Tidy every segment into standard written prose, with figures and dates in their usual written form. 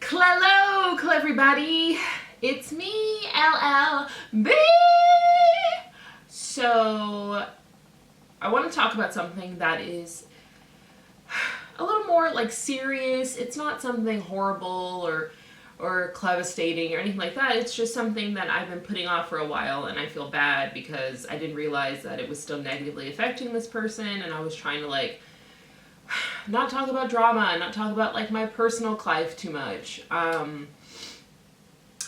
Hello, everybody. It's me, LLB. So, I want to talk about something that is a little more like serious. It's not something horrible or devastating or anything like that. It's just something that I've been putting off for a while, and I feel bad because I didn't realize that it was still negatively affecting this person, and I was trying to not talk about drama, not talk about my personal life too much.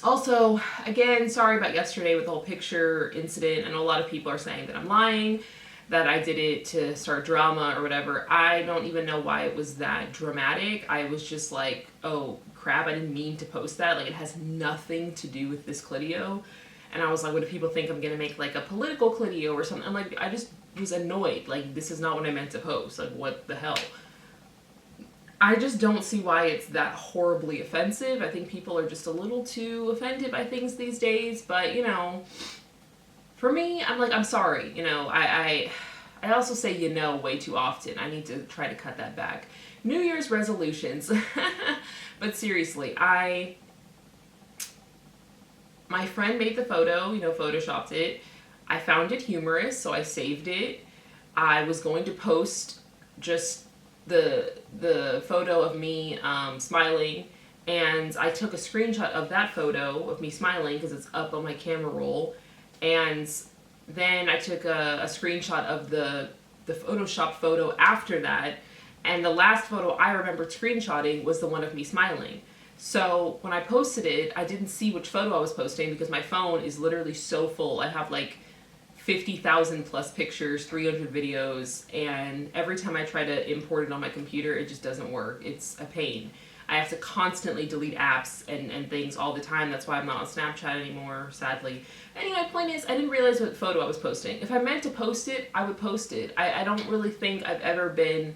Also, again, sorry about yesterday with the whole picture incident. I know a lot of people are saying that I'm lying, that I did it to start drama or whatever. I don't even know why it was that dramatic. I was just like, oh crap, I didn't mean to post that. It has nothing to do with this Clidio. And I was like, what if people think I'm gonna make a political Clidio or something? I just was annoyed. This is not what I meant to post. What the hell? I just don't see why it's that horribly offensive. I think people are just a little too offended by things these days. But, for me, I'm sorry. I also say way too often. I need to try to cut that back. New Year's resolutions. But seriously, my friend made the photo, photoshopped it. I found it humorous, so I saved it. I was going to post just the photo of me smiling, and I took a screenshot of that photo of me smiling because it's up on my camera roll, and then I took a screenshot of the Photoshop photo after that, and the last photo I remembered screenshotting was the one of me smiling. So when I posted it, I didn't see which photo I was posting because my phone is literally so full. I have 50,000 plus pictures, 300 videos, and every time I try to import it on my computer, it just doesn't work. It's a pain. I have to constantly delete apps and things all the time. That's why I'm not on Snapchat anymore, sadly. Anyway, point is, I didn't realize what photo I was posting. If I meant to post it, I would post it. I don't really think I've ever been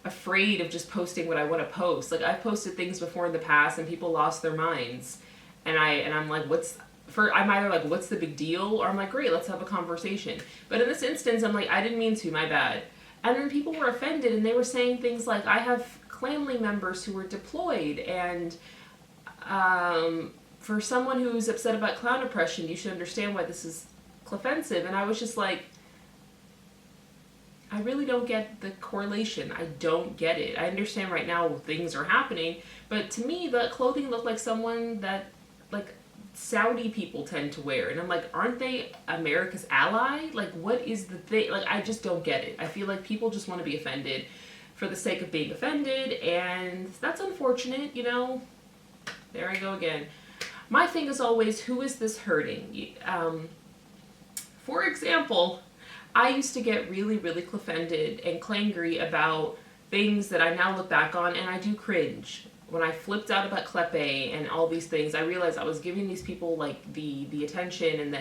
afraid of just posting what I want to post. I've posted things before in the past and people lost their minds. And I'm like, I'm either what's the big deal? Or I'm like, great, let's have a conversation. But in this instance, I'm like, I didn't mean to, my bad. And then people were offended and they were saying things like, I have family members who were deployed, and for someone who's upset about clown oppression, you should understand why this is offensive. And I was just like, I really don't get the correlation. I don't get it. I understand right now things are happening, but to me, the clothing looked like someone that, Saudi people tend to wear. And I'm like, aren't they America's ally? What is the thing? I just don't get it. I feel like people just want to be offended for the sake of being offended, and that's unfortunate, There I go again. My thing is always, who is this hurting? For example, I used to get really, really offended and clangry about things that I now look back on and I do cringe. When I flipped out about Clepe and all these things, I realized I was giving these people the attention and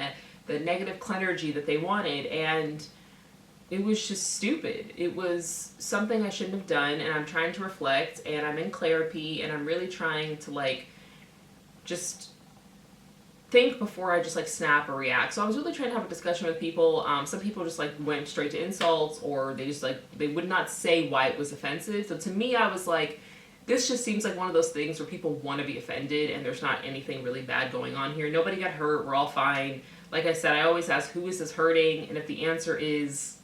the negative energy that they wanted, and it was just stupid. It was something I shouldn't have done, and I'm trying to reflect, and I'm in therapy, and I'm really trying to just think before I just snap or react. So I was really trying to have a discussion with people. Some people just went straight to insults, or they just they would not say why it was offensive. So to me, I was like, this just seems like one of those things where people want to be offended and there's not anything really bad going on here. Nobody got hurt. We're all fine. Like I said, I always ask, who is this hurting? And if the answer is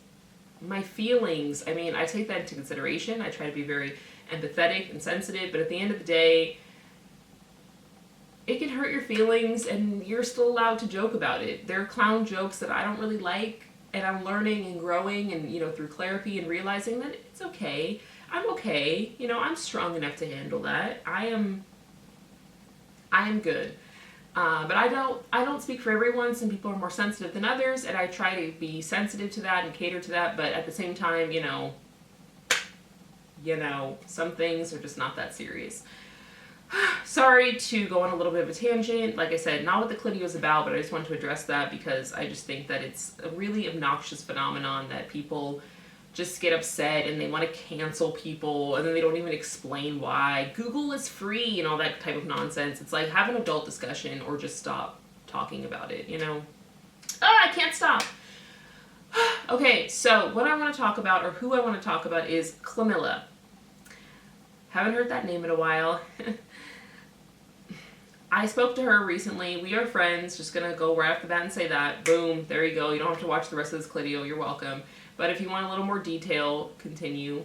my feelings, I take that into consideration. I try to be very empathetic and sensitive, but at the end of the day, it can hurt your feelings and you're still allowed to joke about it. There are clown jokes that I don't really like, and I'm learning and growing and, through therapy and realizing that it's okay. I'm okay. I'm strong enough to handle that. I am good. But I don't speak for everyone. Some people are more sensitive than others, and I try to be sensitive to that and cater to that, but at the same time, some things are just not that serious. Sorry to go on a little bit of a tangent. Like I said, not what the Clidio is about, but I just wanted to address that because I just think that it's a really obnoxious phenomenon that people just get upset and they want to cancel people, and then they don't even explain why. Google is free and all that type of nonsense. It's have an adult discussion or just stop talking about it, I can't stop. Okay, so what I want to talk about, or who I want to talk about, is clamilla. Haven't heard that name in a while. I spoke to her recently. We are friends. Just gonna go right after that and say that. Boom. There you go. You don't have to watch the rest of this video. You're welcome. But if you want a little more detail, continue.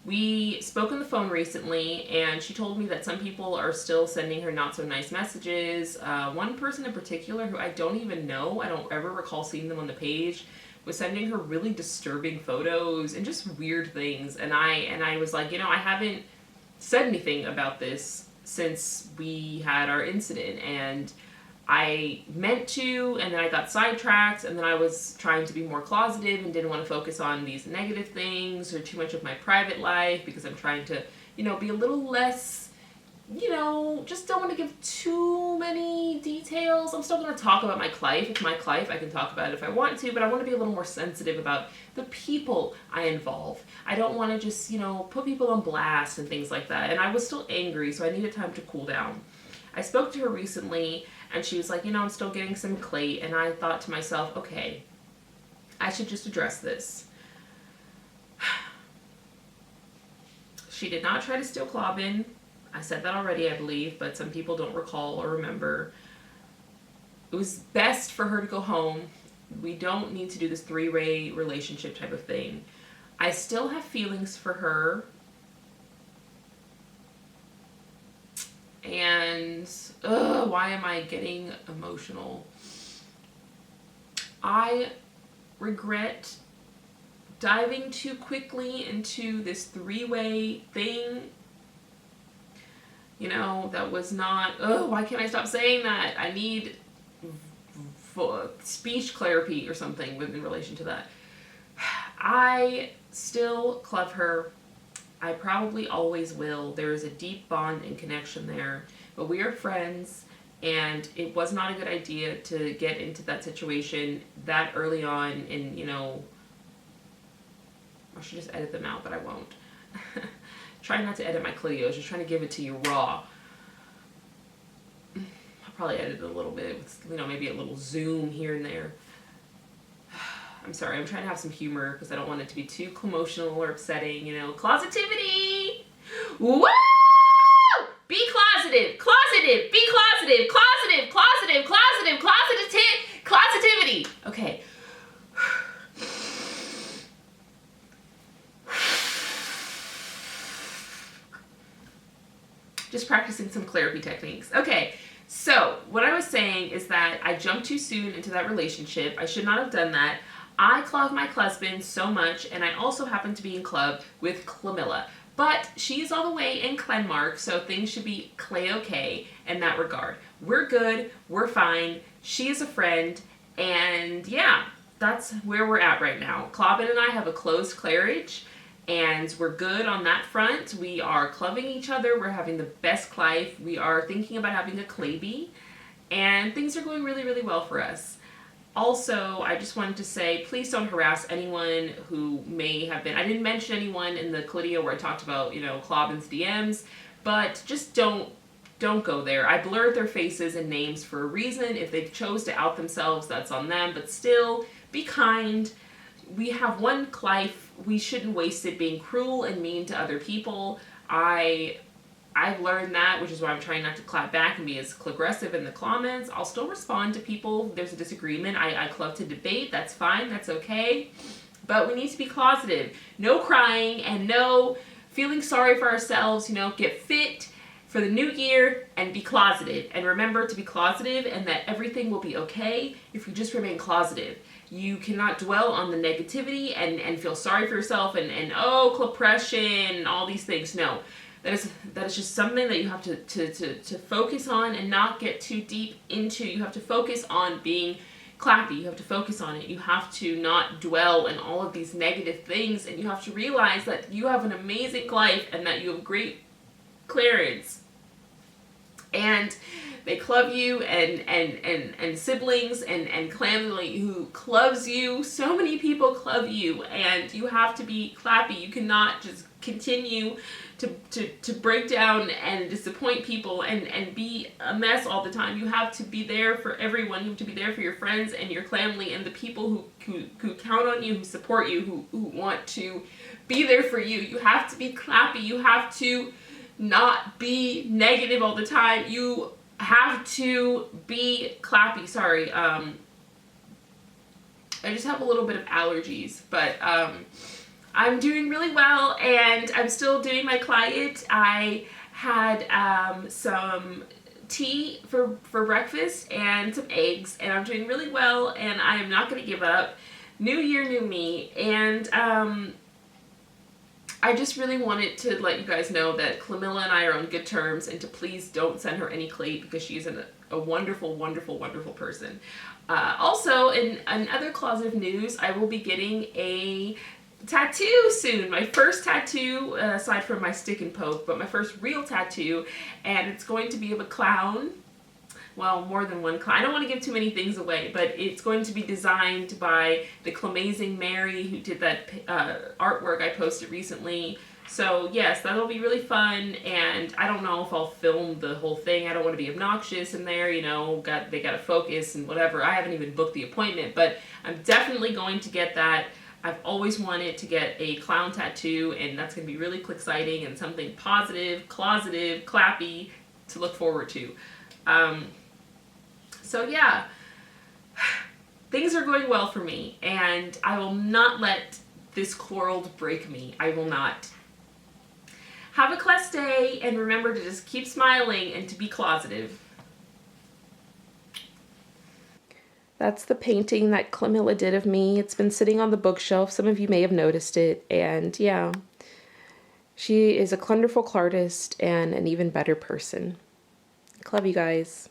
We spoke on the phone recently, and she told me that some people are still sending her not so nice messages. One person in particular, who I don't even know, I don't ever recall seeing them on the page, was sending her really disturbing photos and just weird things. And I was like, I haven't said anything about this since we had our incident, and I meant to, and then I got sidetracked, and then I was trying to be more closeted and didn't want to focus on these negative things or too much of my private life because I'm trying to, be a little less, just don't want to give too many details. I'm still going to talk about my life. It's my life. I can talk about it if I want to, but I want to be a little more sensitive about the people I involve. I don't want to just, put people on blast and things like that. And I was still angry, so I needed time to cool down. I spoke to her recently, and she was like, I'm still getting some clay. And I thought to myself, okay, I should just address this. She did not try to steal Clobbin. I said that already, I believe, but some people don't recall or remember. It was best for her to go home. We don't need to do this three-way relationship type of thing. I still have feelings for her. And, why am I getting emotional? I regret diving too quickly into this three-way thing. That was not, why can't I stop saying that? I need speech therapy or something in relation to that. I still love her. I probably always will. There is a deep bond and connection there, but we are friends, and it was not a good idea to get into that situation that early on. And I should just edit them out, but I won't. Try not to edit my clitos, just trying to give it to you raw. I'll probably edit it a little bit with, maybe a little zoom here and there. I'm sorry, I'm trying to have some humor because I don't want it to be too emotional or upsetting, Closetivity! Woo! Be closeted! Closeted! Be closeted! Closeted! Closeted! Closeted! Closetivity! Okay. Just practicing some therapy techniques. Okay, so what I was saying is that I jumped too soon into that relationship. I should not have done that. I love my husband so much, and I also happen to be in club with Clamilla. But she's all the way in Clenmark, so things should be clay-okay in that regard. We're good, we're fine, she is a friend, and yeah, that's where we're at right now. Clobbin and I have a closed clarage, and we're good on that front. We are clubbing each other, we're having the best life, we are thinking about having a clayby, and things are going really, really well for us. Also, I just wanted to say, please don't harass anyone who may have been, I didn't mention anyone in the video where I talked about, Clobbin's DMs, but just don't go there. I blurred their faces and names for a reason. If they chose to out themselves, that's on them, but still, be kind. We have one life. We shouldn't waste it being cruel and mean to other people. I've learned that, which is why I'm trying not to clap back and be as aggressive in the comments. I'll still respond to people. There's a disagreement. I love to debate. That's fine. That's okay. But we need to be closeted. No crying and no feeling sorry for ourselves. Get fit for the new year and be closeted. And remember to be closeted and that everything will be okay if you just remain closeted. You cannot dwell on the negativity and feel sorry for yourself and depression and all these things. No. That is just something that you have to focus on and not get too deep into. You have to focus on being clappy. You have to focus on it. You have to not dwell in all of these negative things, and you have to realize that you have an amazing life and that you have great clearance. And they club you and siblings and family who clubs you. So many people club you, and you have to be clappy. You cannot just continue to break down and disappoint people and be a mess all the time. You have to be there for everyone. You have to be there for your friends and your family and the people who count on you, who support you, who want to be there for you. You have to be clappy. You have to not be negative all the time. You have to be clappy. Sorry, I just have a little bit of allergies, but I'm doing really well, and I'm still doing my client. I had some tea for breakfast and some eggs, and I'm doing really well, and I am not going to give up. New year, new me, and I just really wanted to let you guys know that Clamilla and I are on good terms, and to please don't send her any clay because she's a wonderful, wonderful, wonderful person. Also, in other closet news, I will be getting a tattoo soon. My first tattoo, aside from my stick and poke, but my first real tattoo, and it's going to be of a clown. Well, more than one clown. I don't want to give too many things away, but it's going to be designed by the Clamazing Mary, who did that artwork I posted recently. So yes, that'll be really fun, and I don't know if I'll film the whole thing. I don't want to be obnoxious in there, you know, they got to focus and whatever. I haven't even booked the appointment, but I'm definitely going to get that. I've always wanted to get a clown tattoo, and that's going to be really exciting and something positive, closetive, clappy to look forward to. So yeah, things are going well for me, and I will not let this world break me. I will not. Have a class day, and remember to just keep smiling and to be closetive. That's the painting that Clamilla did of me. It's been sitting on the bookshelf. Some of you may have noticed it, and yeah, she is a wonderful artist and an even better person. Love you guys.